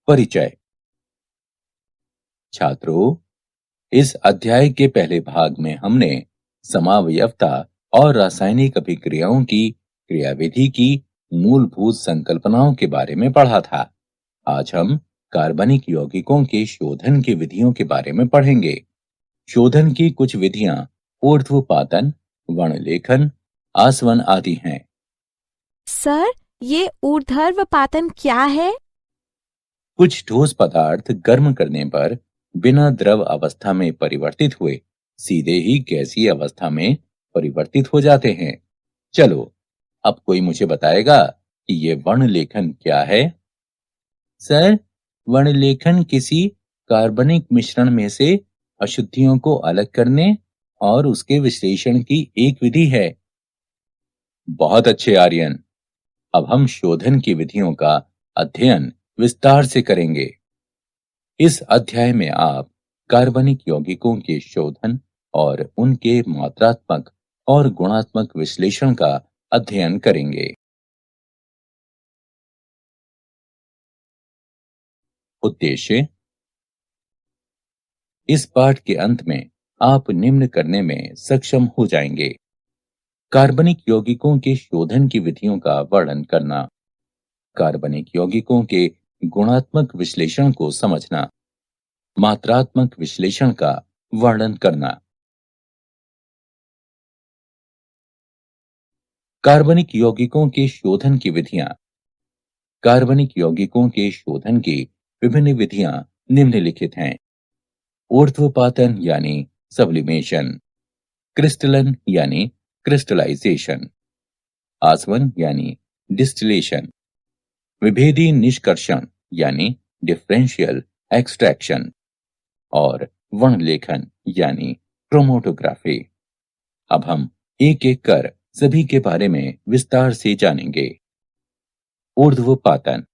परिचय। छात्रों, इस अध्याय के पहले भाग में हमने समावयवता और रासायनिक अभिक्रियाओं की क्रियाविधि की मूलभूत संकल्पनाओं के बारे में पढ़ा था। आज हम कार्बनिक यौगिकों के शोधन की विधियों के बारे में पढ़ेंगे। शोधन की कुछ विधियां ऊर्ध्वपातन, वर्णलेखन, आसवन आदि हैं। सर, ये ऊर्ध्वपातन क्या है? कुछ ठोस पदार्थ गर्म करने पर बिना द्रव अवस्था में परिवर्तित हुए सीधे ही गैसीय अवस्था में परिवर्तित हो जाते हैं। चलो, अब कोई मुझे बताएगा कि ये वर्णलेखन क्या है? सर, वर्णलेखन किसी कार्बनिक मिश्रण में से अशुद्धियों को अलग करने और उसके विश्लेषण की एक विधि है। बहुत अच्छे आर्यन। अब हम शोधन की विधियों का अध्ययन विस्तार से करेंगे। इस अध्याय में आप कार्बनिक यौगिकों के शोधन और उनके मात्रात्मक और गुणात्मक विश्लेषण का अध्ययन करेंगे। उद्देश्य। इस पाठ के अंत में आप निम्न करने में सक्षम हो जाएंगे: कार्बनिक यौगिकों के शोधन की विधियों का वर्णन करना, कार्बनिक यौगिकों के गुणात्मक विश्लेषण को समझना, मात्रात्मक विश्लेषण का वर्णन करना। कार्बनिक यौगिकों के शोधन की विधियां। कार्बनिक यौगिकों के शोधन की विभिन्न विधियां निम्नलिखित हैं: ऊर्ध्वपातन यानी सब्लिमेशन, क्रिस्टलन यानी क्रिस्टलाइजेशन, आसवन यानी डिस्टिलेशन, विभेदी निष्कर्षण यानी डिफरेंशियल एक्सट्रैक्शन और वर्णलेखन यानी क्रोमैटोग्राफी। अब हम एक एक कर सभी के बारे में विस्तार से जानेंगे। ऊर्ध्वपातन।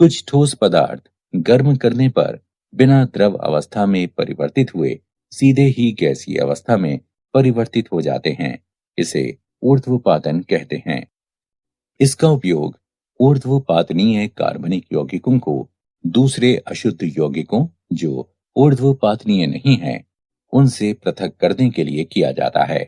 कुछ ठोस पदार्थ गर्म करने पर बिना द्रव अवस्था में परिवर्तित हुए सीधे ही गैसीय अवस्था में परिवर्तित हो जाते हैं। इसे ऊर्ध्वपातन कहते हैं। इसका उपयोग ऊर्ध्वपातनीय कार्बनिक यौगिकों को दूसरे अशुद्ध यौगिकों जो ऊर्ध्वपातनीय नहीं हैं, उनसे पृथक करने के लिए किया जाता है।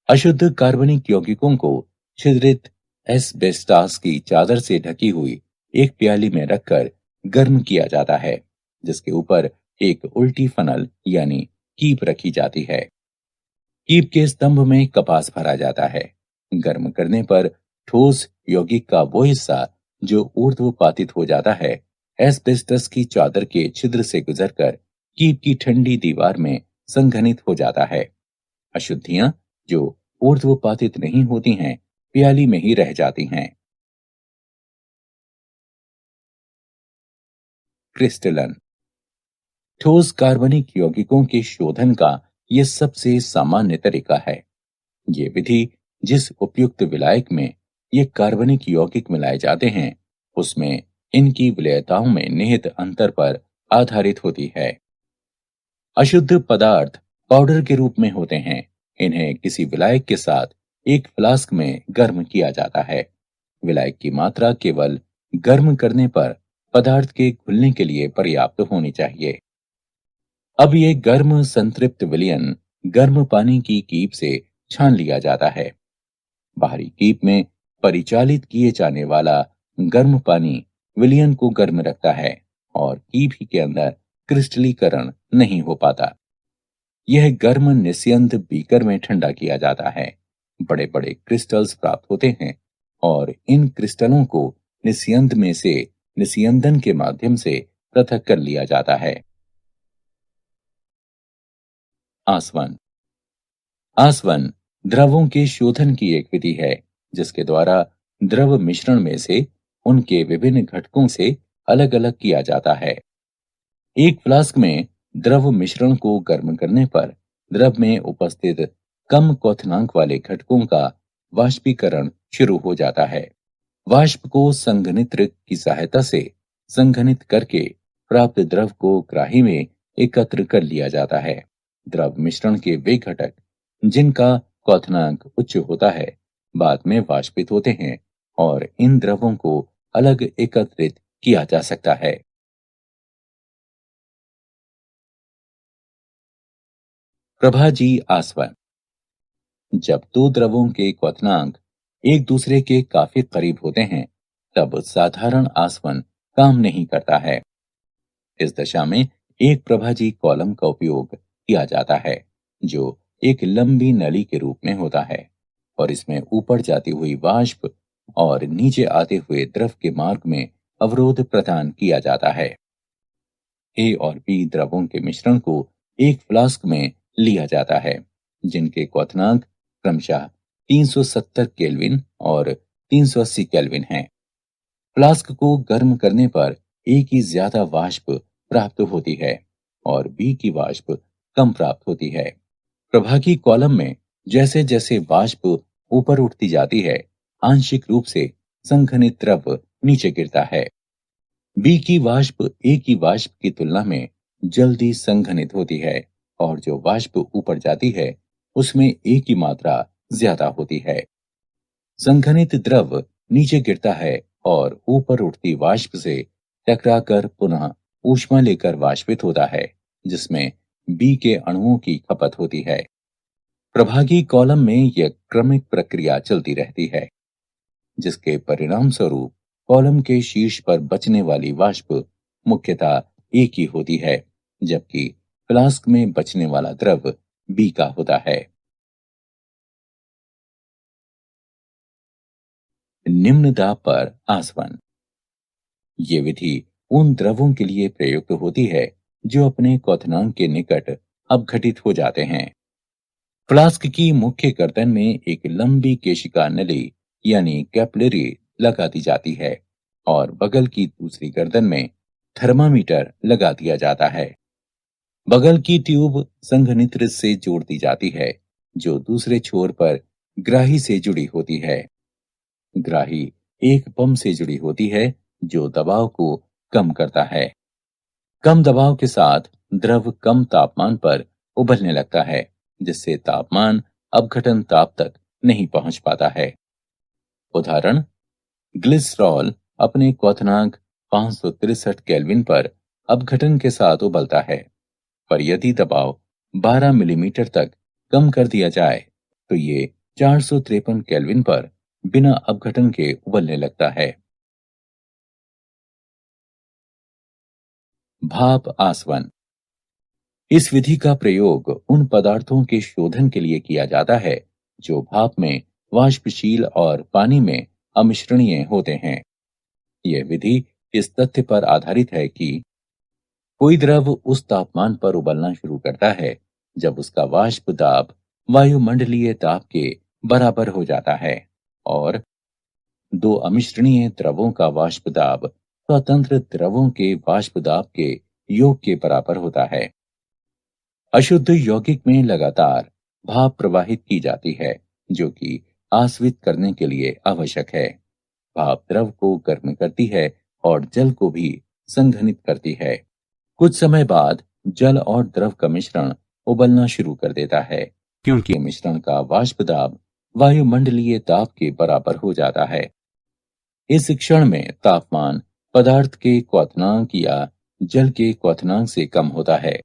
अशुद्ध कार्बनिक यौगिकों को छिद्रित एस्बेस्टास की चादर से ढकी हुई एक प्याली में रखकर गर्म किया जाता है, जिसके ऊपर एक उल्टी फनल यानी कीप रखी जाती है। कीप के स्तंभ में कपास भरा जाता है। गर्म करने पर ठोस यौगिक का वो हिस्सा जो ऊर्ध्वपातित हो जाता है, एस्बेस्टस की चादर के छिद्र से गुजरकर कीप की ठंडी दीवार में संघनित हो जाता है। अशुद्धियां जो ऊर्ध्वपातित नहीं होती हैं, प्याली में ही रह जाती हैं। क्रिस्टलन। ठोस कार्बनिक यौगिकों के शोधन का यह सबसे सामान्य तरीका है। ये विधि जिस उपयुक्त विलायक में ये कार्बनिक यौगिक मिलाए जाते हैं, उसमें इनकी विलेयताओं में निहित अंतर पर आधारित होती है। अशुद्ध पदार्थ पाउडर के रूप में होते हैं। इन्हें किसी विलायक के साथ एक फ्लास्क में गर्म किया जाता है। विलायक की मात्रा केवल गर्म करने पर पदार्थ के घुलने के लिए पर्याप्त होनी चाहिए। अब ये गर्म संतृप्त विलयन गर्म पानी की कीप से छान लिया जाता है। बाहरी कीप में परिचालित किए जाने वाला गर्म पानी विलयन को गर्म रखता है और कीप ही के अंदर क्रिस्टलीकरण नहीं हो पाता। यह गर्म निस्यंद बीकर में ठंडा किया जाता है। बड़े बड़े क्रिस्टल्स प्राप्त होते हैं और इन क्रिस्टलों को निस्यंद में से निस्यंदन के माध्यम से पृथक कर लिया जाता है। आसवन। आसवन द्रवों के शोधन की एक विधि है, जिसके द्वारा द्रव मिश्रण में से उनके विभिन्न घटकों से अलग अलग किया जाता है। एक फ्लास्क में द्रव मिश्रण को गर्म करने पर द्रव में उपस्थित कम क्वथनांक वाले घटकों का वाष्पीकरण शुरू हो जाता है। वाष्प को संघनित्र की सहायता से संघनित करके प्राप्त द्रव को ग्राही में एकत्र कर लिया जाता है। द्रव मिश्रण के वे घटक जिनका क्वथनांक उच्च होता है, बाद में वाष्पित होते हैं और इन द्रवों को अलग एकत्रित किया जा सकता है। प्रभाजी आसवन। जब दो द्रवों के क्वथनांक एक दूसरे के काफी करीब होते हैं, तब साधारण आसवन काम नहीं करता है। इस दशा में एक प्रभाजी कॉलम का उपयोग किया जाता है, जो एक लंबी नली के रूप में होता है और इसमें ऊपर जाती हुई वाष्प और नीचे आते हुए द्रव के मार्ग में अवरोध प्रदान किया जाता है। ए और बी द्रवों के मिश्रण को एक फ्लास्क में लिया जाता है, जिनके क्वथनांक क्रमशः 370 केल्विन और 380 केल्विन हैं। फ्लास्क को गर्म करने पर ए की ज्यादा वाष्प प्राप्त होती है और बी की वाष्प कम प्राप्त होती है। प्रभागी कॉलम में जैसे जैसे वाष्प ऊपर उठती जाती है, आंशिक रूप से संघनित द्रव नीचे गिरता है। बी की वाष्प ए की वाष्प की तुलना में जल्दी संघनित होती है और जो वाष्प ऊपर जाती है उसमें ए की मात्रा ज्यादा होती है। संघनित द्रव नीचे गिरता है और ऊपर उठती वाष्प से टकराकर पुनः ऊष्मा लेकर वाष्पित होता है, जिसमें बी के अणुओं की खपत होती है। प्रभागी कॉलम में यह क्रमिक प्रक्रिया चलती रहती है, जिसके परिणाम स्वरूप कॉलम के शीर्ष पर बचने वाली वाष्प मुख्यतः ए की होती है, जबकि फ्लास्क में बचने वाला द्रव बी का होता है। निम्न दाब पर आसवन। ये विधि उन द्रवों के लिए प्रयुक्त होती है जो अपने क्वथनांक के निकट अपघटित हो जाते हैं। फ्लास्क की मुख्य गर्दन में एक लंबी केशिका नली यानी कैपिलरी लगा दी जाती है और बगल की दूसरी गर्दन में थर्मामीटर लगा दिया जाता है। बगल की ट्यूब संघनित्र से जोड़ दी जाती है, जो दूसरे छोर पर ग्राही से जुड़ी होती है। ग्राही एक पंप से जुड़ी होती है जो दबाव को कम करता है। कम दबाव के साथ द्रव कम तापमान पर उबलने लगता है, जिससे तापमान अपघटन ताप तक नहीं पहुंच पाता है। उदाहरण, ग्लिसरॉल अपने क्वथनांक 563 केल्विन पर अपघटन के साथ उबलता है, पर यदि दबाव 12 मिलीमीटर तक कम कर दिया जाए तो ये 453 केल्विन पर बिना अपघटन के उबलने लगता है। भाप आसवन। इस विधि का प्रयोग उन पदार्थों के शोधन के लिए किया जाता है जो भाप में वाष्पशील और पानी में अमिश्रणीय होते हैं। यह विधि इस तथ्य पर आधारित है कि कोई द्रव उस तापमान पर उबलना शुरू करता है जब उसका वाष्प दाब वायुमंडलीय दाब के बराबर हो जाता है और दो अमिश्रणीय द्रवों का वाष्प दाब स्वतंत्र द्रवों के वाष्प दाब के योग के बराबर होता है। अशुद्ध यौगिक में लगातार भाप प्रवाहित की जाती है, जो कि आस्वित करने के लिए आवश्यक है। भाप द्रव को गर्म करती है और जल को भी संघनित करती है। कुछ समय बाद जल और द्रव का मिश्रण उबलना शुरू कर देता है, क्योंकि मिश्रण का वाष्प दाब वायुमंडलीय दाब के बराबर हो जाता है। इस क्षण में तापमान पदार्थ के क्वथनांक या जल के क्वथनांक से कम होता है।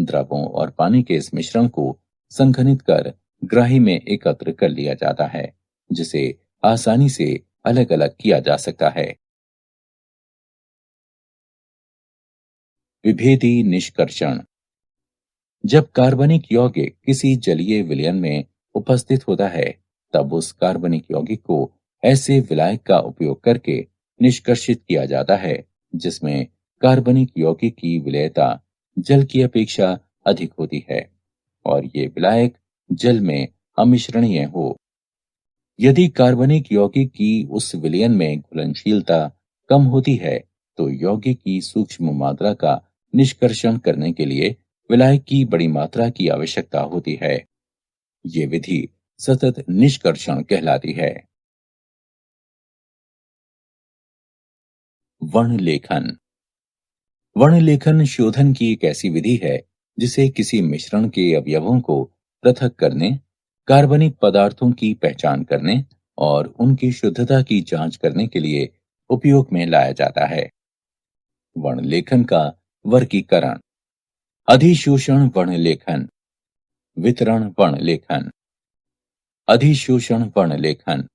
द्रवों और पानी के इस मिश्रण को संघनित कर ग्राही में एकत्र कर लिया जाता है, जिसे आसानी से अलग अलग किया जा सकता है। विभेदी निष्कर्षण। जब कार्बनिक यौगिक किसी जलीय विलयन में उपस्थित होता है, तब उस कार्बनिक यौगिक को ऐसे विलायक का उपयोग करके निष्कर्षित किया जाता है जिसमें कार्बनिक यौगिक की विलेयता जल की अपेक्षा अधिक होती है और ये विलायक जल में अमिश्रणीय हो। यदि कार्बनिक यौगिक की उस विलयन में घुलनशीलता कम होती है, तो यौगिक की सूक्ष्म मात्रा का निष्कर्षण करने के लिए विलायक की बड़ी मात्रा की आवश्यकता होती है। ये विधि सतत निष्कर्षण कहलाती है। वर्णलेखन। वर्णलेखन शोधन की एक ऐसी विधि है जिसे किसी मिश्रण के अवयवों को पृथक करने, कार्बनिक पदार्थों की पहचान करने और उनकी शुद्धता की जांच करने के लिए उपयोग में लाया जाता है। वर्णलेखन का वर्गीकरण। अधिशोषण वर्णलेखन, वितरण वर्णलेखन। अधिशोषण वर्णलेखन।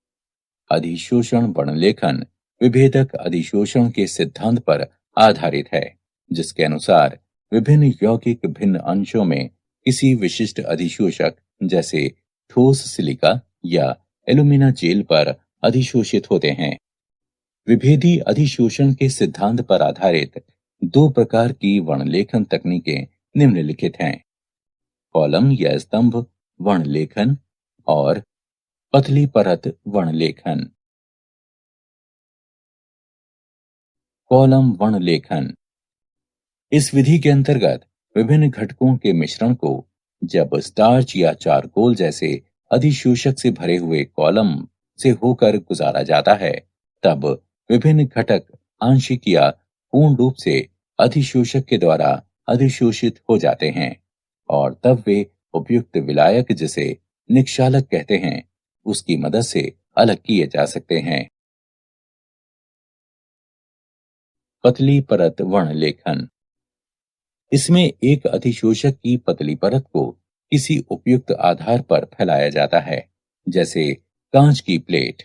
अधिशोषण वर्णलेखन विभेदक अधिशोषण के सिद्धांत पर आधारित है, जिसके अनुसार विभिन्न यौगिक भिन्न अंशों में किसी विशिष्ट अधिशोषक जैसे ठोस सिलिका या एल्यूमिना जेल पर अधिशोषित होते हैं। विभेदी अधिशोषण के सिद्धांत पर आधारित दो प्रकार की वर्णलेखन तकनीकें निम्नलिखित हैं: कॉलम या स्तंभ वर्णलेखन और पतली परत वर्णलेखन। कॉलम वर्णलेखन। इस विधि के अंतर्गत विभिन्न घटकों के मिश्रण को जब स्टार्च या चारकोल जैसे अधिशोषक से भरे हुए कॉलम से होकर गुजारा जाता है, तब विभिन्न घटक आंशिक या पूर्ण रूप से अधिशोषक के द्वारा अधिशोषित हो जाते हैं और तब वे उपयुक्त विलायक, जिसे निक्षालक कहते हैं, उसकी मदद से अलग किए जा सकते हैं। पतली परत वर्णलेखन। इसमें एक अधिशोषक की पतली परत को किसी उपयुक्त आधार पर फैलाया जाता है, जैसे कांच की प्लेट।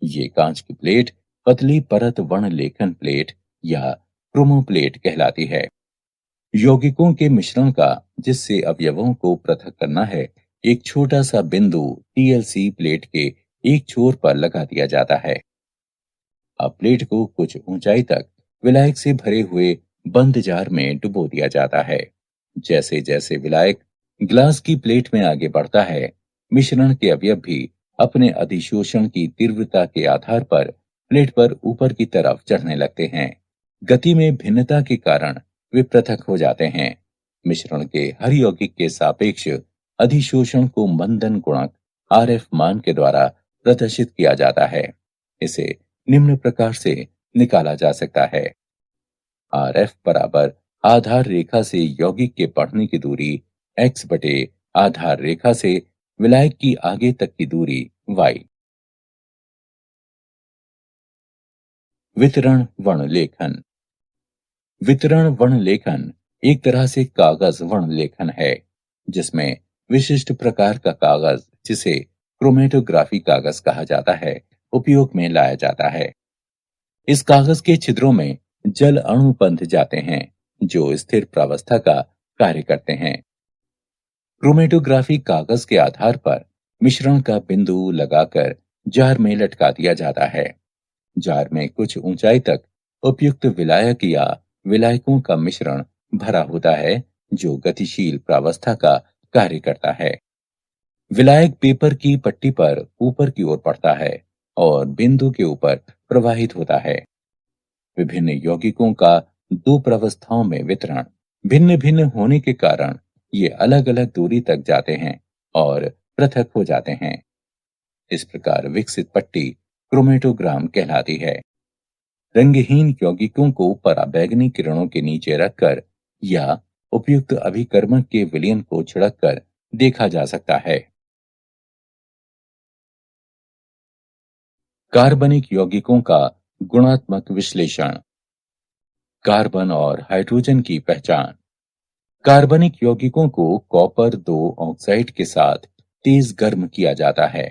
ये कांच की प्लेट पतली परत वर्णलेखन प्लेट या क्रोमोप्लेट कहलाती है। यौगिकों के मिश्रण का जिससे अवयवों को पृथक करना है, एक छोटा सा बिंदु टीएलसी प्लेट के एक छोर पर लगा दिया जाता है। अब प्लेट को कुछ ऊंचाई तक विलायक से भरे हुए बंद जार में डुबो दिया जाता है। जैसे जैसे विलायक ग्लास की प्लेट में आगे बढ़ता है, मिश्रण के अवयव भी अपने अधिशोषण की तीव्रता के आधार पर प्लेट पर ऊपर की तरफ चढ़ने लगते हैं। गति में भिन्नता के कारण वे पृथक हो जाते हैं। मिश्रण के हर यौगिक के सापेक्ष अधिशोषण को मंदन गुणक आरएफ मान के द्वारा प्रदर्शित किया जाता है। इसे निम्न प्रकार से निकाला जा सकता है: आरएफ बराबर आधार रेखा से यौगिक के बढ़ने की दूरी x बटे आधार रेखा से विलायक की आगे तक की दूरी y। वितरण वर्णलेखन। वितरण वर्णलेखन एक तरह से कागज वर्णलेखन है, जिसमें विशिष्ट प्रकार का कागज, जिसे क्रोमेटोग्राफी कागज कहा जाता है, उपयोग में लाया जाता है। इस कागज के छिद्रों में जल अणु बंध जाते हैं, जो स्थिर प्रावस्था का कार्य करते हैं। क्रोमेटोग्राफी कागज के आधार पर मिश्रण का बिंदु लगाकर जार में लटका दिया जाता है। जार में कुछ ऊंचाई तक उपयुक्त विलायक या विलायकों का मिश्रण भरा होता है, जो गतिशील प्रावस्था का कार्य करता है। विलायक पेपर की पट्टी पर ऊपर की ओर बढ़ता है और बिंदु के ऊपर प्रवाहित होता है। विभिन्न यौगिकों का दो प्रावस्थाओं में वितरण भिन्न भिन्न होने के कारण ये अलग अलग दूरी तक जाते हैं और पृथक हो जाते हैं। इस प्रकार विकसित पट्टी क्रोमेटोग्राम कहलाती है। रंगहीन यौगिकों को पराबैंगनी किरणों के नीचे रखकर या उपयुक्त अभिकर्मक के विलयन को छिड़ककर देखा जा सकता है। कार्बनिक यौगिकों का गुणात्मक विश्लेषण। कार्बन और हाइड्रोजन की पहचान। कार्बनिक यौगिकों को कॉपर 2 ऑक्साइड के साथ तेज गर्म किया जाता है।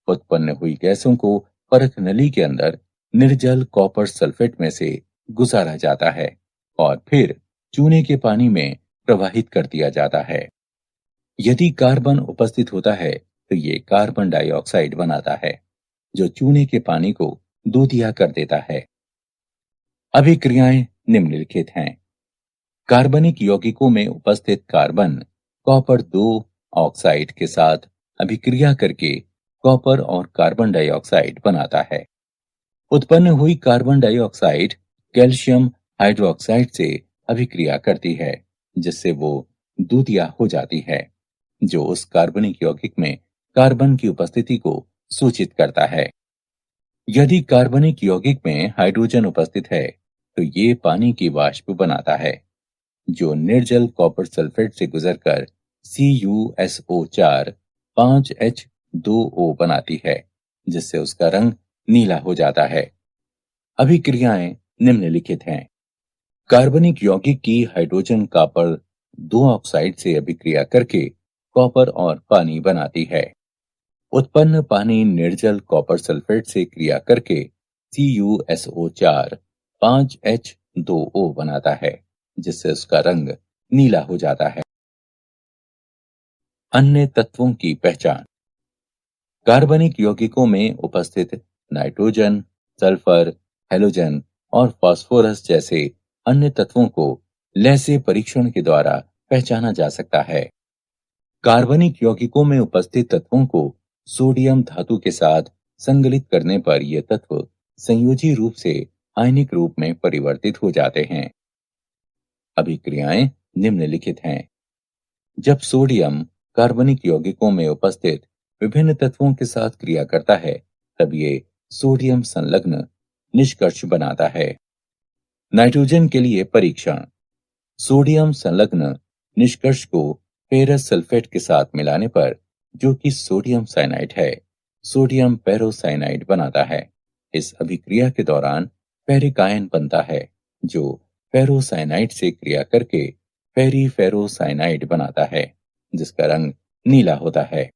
उत्पन्न हुई गैसों को परख नली के अंदर निर्जल कॉपर सल्फेट में से गुजारा जाता है और फिर चूने के पानी में प्रवाहित कर दिया जाता है। यदि कार्बन उपस्थित होता है तो ये कार्बन डाइऑक्साइड बनाता है, जो चूने के पानी को दूधिया कर देता है। अभिक्रियाएं निम्नलिखित हैं: कार्बनिक यौगिकों में उपस्थित कार्बन कॉपर 2 ऑक्साइड के साथ अभिक्रिया करके कॉपर और कार्बन डाइऑक्साइड बनाता है। उत्पन्न हुई कार्बन डाइऑक्साइड कैल्शियम हाइड्रोक्साइड से अभिक्रिया करती है, जिससे वो दूधिया हो जाती है, जो उस कार्बनिक यौगिक में कार्बन की उपस्थिति को सूचित करता है। यदि कार्बनिक यौगिक में हाइड्रोजन उपस्थित है तो ये पानी की वाष्प बनाता है, जो निर्जल कॉपर सल्फेट से गुजरकर CuSO4 5H2O बनाती है, जिससे उसका रंग नीला हो जाता है। अभिक्रियाएं निम्नलिखित हैं। कार्बनिक यौगिक की हाइड्रोजन कॉपर दो ऑक्साइड से अभिक्रिया करके कॉपर और पानी बनाती है। उत्पन्न पानी निर्जल कॉपर सल्फेट से क्रिया करके CuSO4 5H2O बनाता है, जिससे उसका रंग नीला हो जाता है। अन्य तत्वों की पहचान। कार्बनिक यौगिकों में उपस्थित नाइट्रोजन, सल्फर, हैलोजन और फास्फोरस जैसे अन्य तत्वों को लैसे परीक्षण के द्वारा पहचाना जा सकता है। कार्बनिक यौगिकों में उपस्थित तत्वों को सोडियम धातु के साथ संगलित करने पर ये तत्व संयोजी रूप से आयनिक रूप में परिवर्तित हो जाते हैं। अभिक्रियाएं निम्नलिखित हैं। जब सोडियम कार्बनिक यौगिकों में उपस्थित विभिन्न तत्वों के साथ क्रिया करता है, तब ये सोडियम संलग्न निष्कर्ष बनाता है। नाइट्रोजन के लिए परीक्षण। सोडियम संलग्न निष्कर्ष को फेरस सल्फेट के साथ मिलाने पर, जो कि सोडियम साइनाइड है, सोडियम पेरोसाइनाइड बनाता है। इस अभिक्रिया के दौरान फेरिक आयन बनता है, जो फेरोसाइनाइड से क्रिया करके फेरीफेरोसाइनाइड बनाता है, जिसका रंग नीला होता है।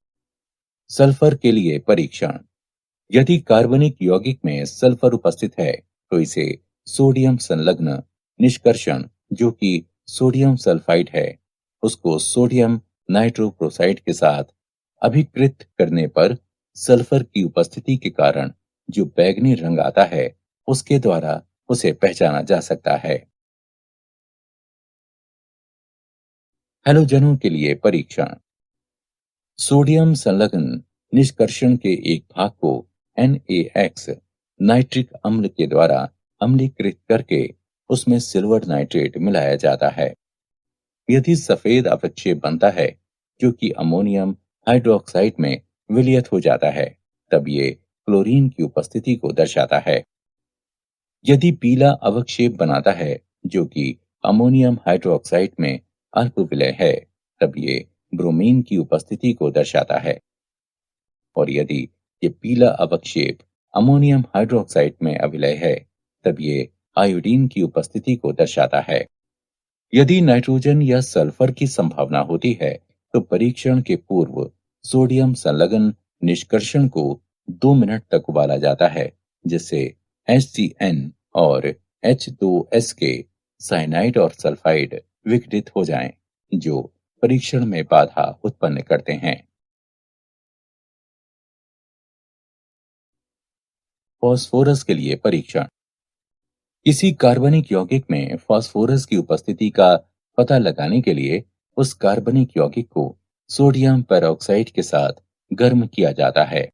सल्फर के लिए परीक्षण। यदि कार्बनिक यौगिक में सल्फर उपस्थित है, तो इसे सोडियम संलग्न निष्कर्षण, जो कि सोडियम सल्फाइड है, उसको सोडियम नाइट्रोक्लोराइड के साथ अभिकृत करने पर सल्फर की उपस्थिति के कारण जो बैंगनी रंग आता है, उसके द्वारा उसे पहचाना जा सकता है। हैलोजनों के लिए परीक्षण। सोडियम संलग्न निष्कर्षण के एक भाग को NaX नाइट्रिक अम्ल के द्वारा अम्लीकृत करके उसमें सिल्वर नाइट्रेट मिलाया जाता है। यदि सफेद अवक्षेप बनता है, जो कि अमोनियम हाइड्रोक्साइड में विलयत हो जाता है, तब ये क्लोरीन की उपस्थिति को दर्शाता है। यदि पीला अवक्षेप बनाता है, जो कि अमोनियम हाइड्रोक्साइड में अल्प विलय है, तब ये ब्रोमीन की उपस्थिति को दर्शाता है। और यदि ये पीला अवक्षेप अमोनियम हाइड्रोक्साइड में अविलय है, तब ये आयोडीन की उपस्थिति को दर्शाता है। यदि नाइट्रोजन या सल्फर की संभावना होती है, तो परीक्षण के पूर्व सोडियम संलग्न निष्कर्षण को 2 मिनट तक उबाला जाता है, जिससे HCN और H2S के साइनाइड और सल्फाइड विघटित हो जाएं, जो परीक्षण में बाधा उत्पन्न करते हैं। फास्फोरस के लिए परीक्षण। किसी कार्बनिक यौगिक में फास्फोरस की उपस्थिति का पता लगाने के लिए उस कार्बनिक यौगिक को सोडियम पेरोक्साइड के साथ गर्म किया जाता है।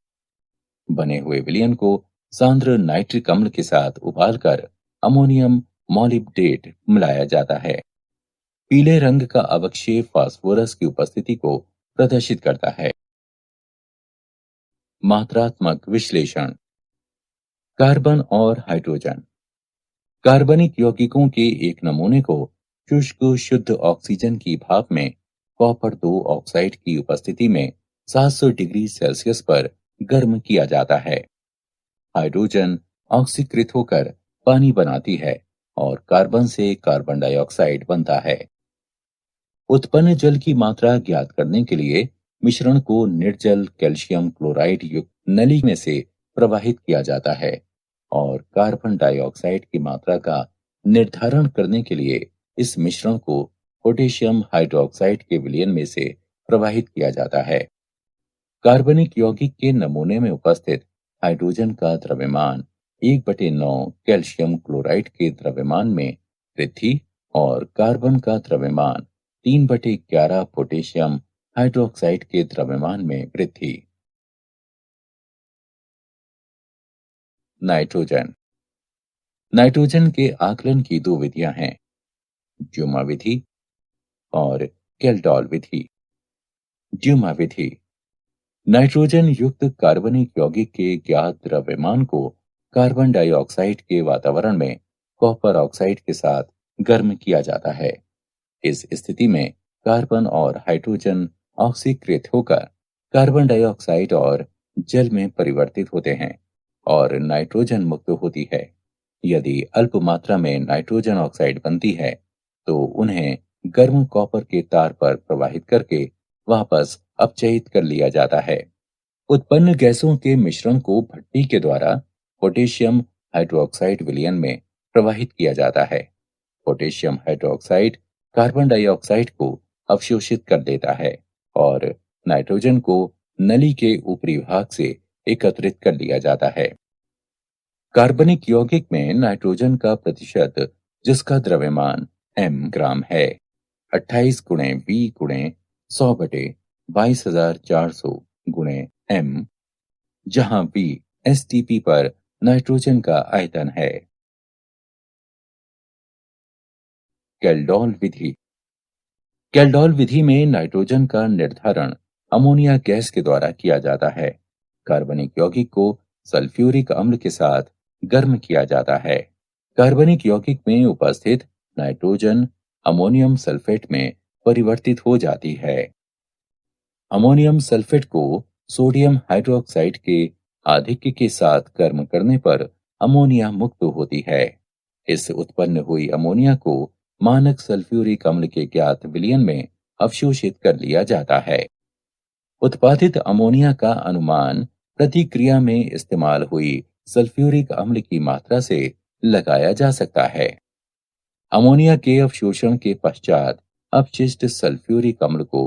बने हुए विलयन को सांद्र नाइट्रिक अम्ल के साथ उबालकर अमोनियम मॉलिब्डेट मिलाया जाता है। पीले रंग का अवक्षेप फास्फोरस की उपस्थिति को प्रदर्शित करता है। मात्रात्मक विश्लेषण। कार्बन और हाइड्रोजन। कार्बनिक यौगिकों के एक नमूने को शुष्क शुद्ध ऑक्सीजन की भाप में कॉपर 2 ऑक्साइड की उपस्थिति में 700 डिग्री सेल्सियस पर गर्म किया जाता है। हाइड्रोजन ऑक्सीकृत होकर पानी बनाती है और कार्बन से कार्बन डाइऑक्साइड बनता है। उत्पन्न जल की मात्रा ज्ञात करने के लिए मिश्रण को निर्जल कैल्शियम क्लोराइड युक्त नली में से प्रवाहित किया जाता है और कार्बन डाइऑक्साइड की मात्रा का निर्धारण करने के लिए इस मिश्रण को पोटेशियम हाइड्रोक्साइड के विलयन में से प्रवाहित किया जाता है। कार्बनिक यौगिक के नमूने में उपस्थित हाइड्रोजन का द्रव्यमान 1/9 कैल्शियम क्लोराइड के द्रव्यमान में वृद्धि और कार्बन का द्रव्यमान 3/11 पोटेशियम हाइड्रोक्साइड के द्रव्यमान में वृद्धि। नाइट्रोजन। नाइट्रोजन के आकलन की 2 विधियां हैं, ड्यूमा विधि और केल्डॉल विधि। ड्यूमा विधि नाइट्रोजन युक्त कार्बनिक यौगिक के ज्ञात द्रव्यमान को कार्बन डाइऑक्साइड के वातावरण में कॉपर ऑक्साइड के साथ गर्म किया जाता है। इस स्थिति में कार्बन और हाइड्रोजन ऑक्सीकृत होकर कार्बन डाइऑक्साइड और जल में परिवर्तित होते हैं और नाइट्रोजन मुक्त होती है। यदि अल्प मात्रा में नाइट्रोजन ऑक्साइड बनती है तो उन्हें गर्म कॉपर के तार पर प्रवाहित करके वापस अपचयित कर लिया जाता है। उत्पन्न गैसों के मिश्रण को भट्टी के द्वारा पोटेशियम हाइड्रोक्साइड विलयन में प्रवाहित किया जाता है। पोटेशियम हाइड्रोक्साइड कार्बन डाइऑक्साइड को अवशोषित कर देता है और नाइट्रोजन को नली के ऊपरी भाग से एकत्रित कर लिया जाता है। कार्बनिक यौगिक में नाइट्रोजन का प्रतिशत, जिसका द्रव्यमान m ग्राम है, 28 गुणे V गुणे 100 बटे 22,400 गुणे m, जहां V एसटीपी पर नाइट्रोजन का आयतन है। कैल्डोल विधि। कैल्डोल विधि में नाइट्रोजन का निर्धारण अमोनिया गैस के द्वारा किया जाता है। कार्बनिक यौगिक को सल्फ्यूरिक अम्ल के साथ गर्म किया जाता है। कार्बनिक यौगिक में उपस्थित नाइट्रोजन अमोनियम सल्फेट में परिवर्तित हो जाती है। अमोनियम सल्फेट को सोडियम हाइड्रोक्साइड के आधिक्य के साथ गर्म करने पर अमोनिया मुक्त होती है। इस उत्पन्न हुई अमोनिया को मानक सल्फ्यूरिक अम्ल के ज्ञात विलयन में अवशोषित कर लिया जाता है। उत्पादित अमोनिया का अनुमान प्रतिक्रिया में इस्तेमाल हुई सल्फ्यूरिक अम्ल की मात्रा से लगाया जा सकता है। अमोनिया के अवशोषण के पश्चात अपशिष्ट सल्फ्यूरिक अम्ल को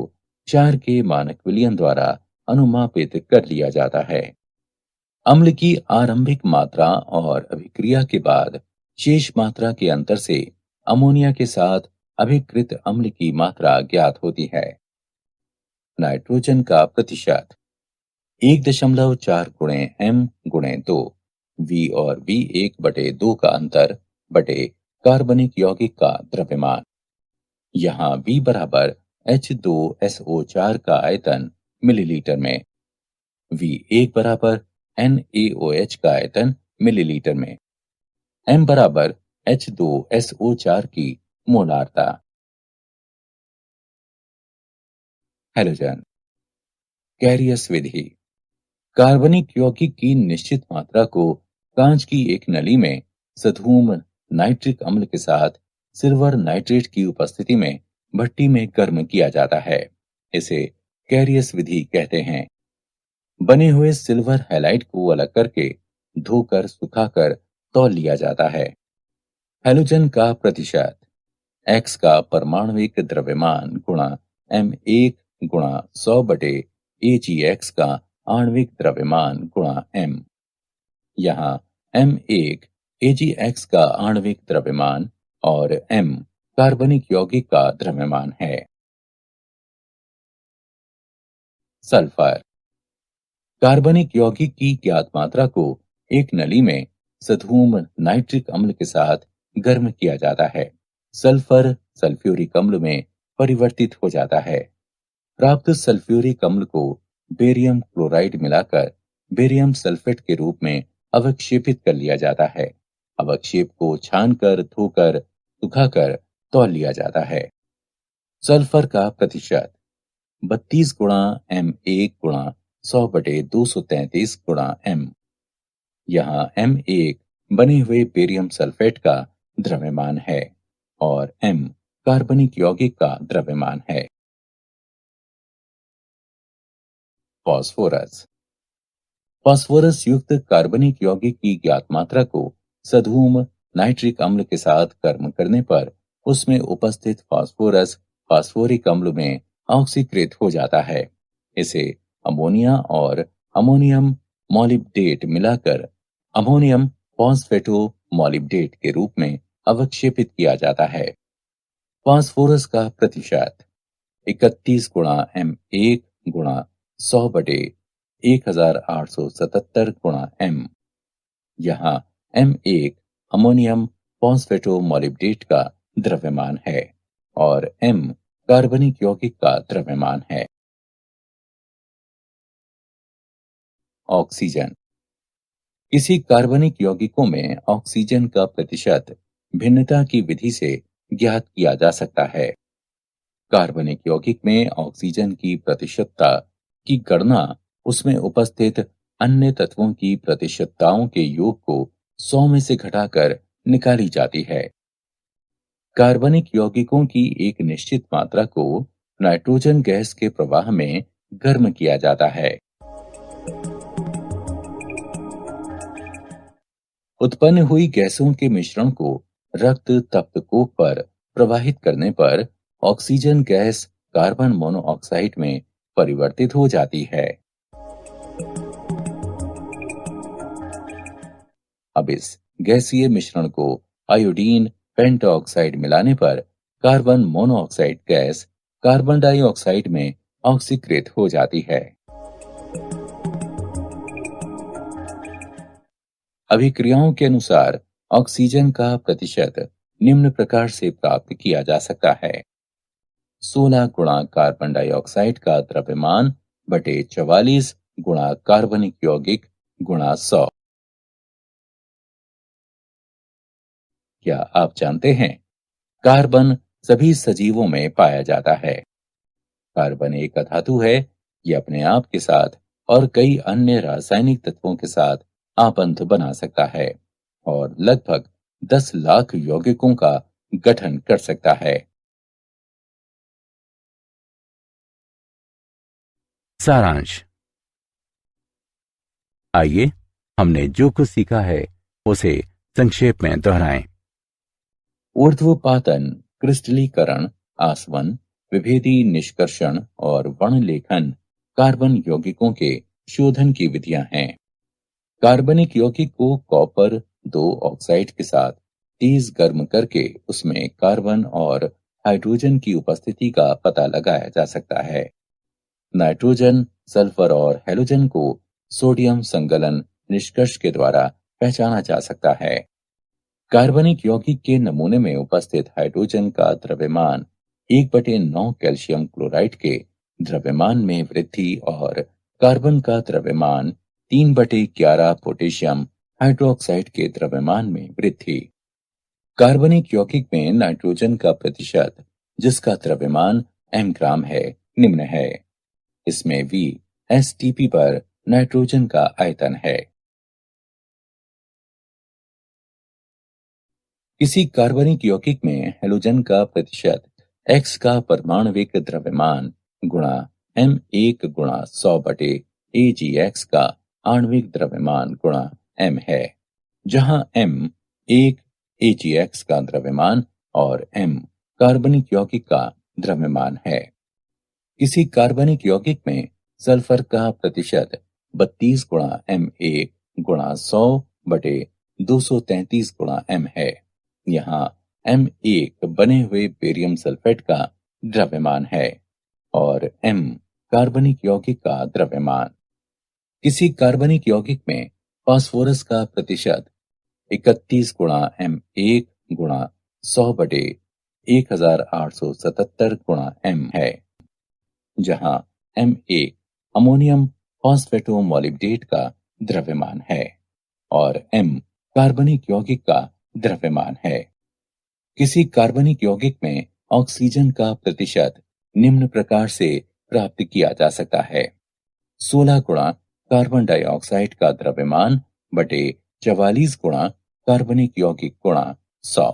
4 के मानक विलयन द्वारा अनुमापित कर लिया जाता है। अम्ल की आरंभिक मात्रा और अभिक्रिया के बाद शेष मात्रा के अंतर से अमोनिया के साथ अभिकृत अम्ल की मात्रा ज्ञात होती है। नाइट्रोजन का प्रतिशत 1.4 गुणे m गुणे 2, V और V1/2 का अंतर बटे कार्बनिक यौगिक का द्रव्यमान। यहाँ V बराबर H2SO4 का आयतन मिलीलीटर में, V1 बराबर NaOH का आयतन मिलीलीटर में, m बराबर H2SO4 की मोलारता। हैलोजन। कैरियस विधि। कार्बनिक यौगिक की निश्चित मात्रा को कांच की एक नली में सधूम नाइट्रिक अम्ल के साथ सिल्वर नाइट्रेट की उपस्थिति में भट्टी में गर्म किया जाता है। इसे कैरियस विधि कहते हैं। बने हुए सिल्वर हैलाइड को अलग करके धोकर सुखाकर तौल लिया जाता है। हैलोजन का प्रतिशत X का परमाणविक द्रव्यमान गुणा M1 गुणा 100 बटे AgX का आणविक द्रव्यमान गुणा m। यहाँ M1 AgX का आणविक द्रव्यमान और m कार्बनिक यौगिक का द्रव्यमान है। सल्फर। कार्बनिक यौगिक की ज्ञात मात्रा को एक नली में सधूम नाइट्रिक अम्ल के साथ गर्म किया जाता है। सल्फर सल्फ्यूरिक अम्ल में परिवर्तित हो जाता है। प्राप्त सल्फ्यूरिक अम्ल को बेरियम क्लोराइड मिलाकर बेरियम सल्फेट के रूप में अवक्षेपित कर लिया जाता है। अवक्षेप को छानकर धोकर सुखाकर तौल लिया जाता है। सल्फर का प्रतिशत 32 गुणा M1 गुणा 100 बटे 233 गुणा m। यहाँ M1 बने हुए बेरियम सल्फेट का द्रव्यमान है और m कार्बनिक यौगिक का द्रव्यमान है। फास्फोरस। फास्फोरस युक्त कार्बनिक यौगिक की ज्ञात मात्रा को सधूम नाइट्रिक अम्ल के साथ गर्म करने पर उसमें उपस्थित फास्फोरस फास्फोरिक अम्ल में ऑक्सीकृत हो जाता है। इसे अमोनिया और अमोनियम मॉलिब्डेट मिलाकर अमोनियम फॉस्फेटो मॉलिब्डेट के रूप में अवक्षेपित किया जाता है। फास्फोरस का प्रतिशत 31 गुणा M1 गुणा 100 बटे 1877 गुणा m। यहाँ M1 अमोनियम फॉस्फेटो मॉलिब्डेट का द्रव्यमान है और m कार्बनिक यौगिक का द्रव्यमान है। ऑक्सीजन। किसी कार्बनिक यौगिकों में ऑक्सीजन का प्रतिशत भिन्नता की विधि से ज्ञात किया जा सकता है। कार्बनिक यौगिक में ऑक्सीजन की प्रतिशतता की गणना उसमें उपस्थित अन्य तत्वों की प्रतिशतताओं के योग को 100 में से घटाकर निकाली जाती है। कार्बनिक यौगिकों की एक निश्चित मात्रा को नाइट्रोजन गैस के प्रवाह में गर्म किया जाता है। उत्पन्न हुई गैसों के मिश्रण को रक्त तप्तकोप पर प्रवाहित करने पर ऑक्सीजन गैस कार्बन मोनोऑक्साइड में परिवर्तित हो जाती है। अब इस गैसीय मिश्रण को आयोडीन पेंटऑक्साइड मिलाने पर carbon monoxide gas carbon dioxide में ऑक्सीकृत हो जाती है। अभिक्रियाओं के अनुसार ऑक्सीजन का प्रतिशत निम्न प्रकार से प्राप्त किया जा सकता है: 16 गुणा कार्बन डाइऑक्साइड का द्रव्यमान बटे 44 गुणा कार्बनिक यौगिक गुणा 100। क्या आप जानते हैं कार्बन सभी सजीवों में पाया जाता है? कार्बन एक अधातु है। ये अपने आप के साथ और कई अन्य रासायनिक तत्वों के साथ आपंत बना सकता है और लगभग 10 लाख यौगिकों का गठन कर सकता है। सारांश। आइए हमने जो कुछ सीखा है उसे संक्षेप में दोहराएं। ऊर्ध्वपातन, क्रिस्टलीकरण, आसवन, विभेदी निष्कर्षण और वर्णलेखन कार्बन यौगिकों के शोधन की विधियां हैं। कार्बनिक यौगिक को कॉपर 2 ऑक्साइड के साथ तेज गर्म करके उसमें कार्बन और हाइड्रोजन की उपस्थिति का पता लगाया जा सकता है। नाइट्रोजन, सल्फर और हैलोजन को सोडियम संगलन निष्कर्ष के द्वारा पहचाना जा सकता है। कार्बनिक यौगिक के नमूने में उपस्थित हाइड्रोजन का द्रव्यमान 1/9 कैल्शियम क्लोराइड के द्रव्यमान में वृद्धि और कार्बन का द्रव्यमान 3/11 पोटेशियम हाइड्रोक्साइड के द्रव्यमान में वृद्धि। कार्बनिक यौगिक में नाइट्रोजन का प्रतिशत, जिसका द्रव्यमान m ग्राम है, निम्न है। इसमें V STP पर नाइट्रोजन का आयतन है। किसी कार्बनिक यौगिक में हैलोजन का प्रतिशत X का परमाणविक द्रव्यमान गुणा M1 गुणा 100 बटे AgX का आणविक द्रव्यमान गुणा M है, जहां M 1 AgX का द्रव्यमान और M कार्बनिक यौगिक का द्रव्यमान है। किसी कार्बनिक यौगिक में सल्फर का प्रतिशत 32 गुणा M1 गुणा 100 बटे 233 गुणा M है। यहाँ M1 बने हुए बेरियम सल्फेट का द्रव्यमान है और M कार्बनिक यौगिक का द्रव्यमान। किसी कार्बनिक यौगिक में फास्फोरस का प्रतिशत 31 गुणा M1 गुणा 100 बटे 1877 गुणा M है, जहां M1 अमोनियम फॉस्फेटोमोलिब्डेट का द्रव्यमान है और M कार्बनिक यौगिक का द्रव्यमान है। किसी कार्बनिक यौगिक में ऑक्सीजन का प्रतिशत निम्न प्रकार से प्राप्त किया जा सकता है: 16 गुणा कार्बन डाइऑक्साइड का द्रव्यमान बटे 44 गुणा कार्बनिक यौगिक गुणा 100।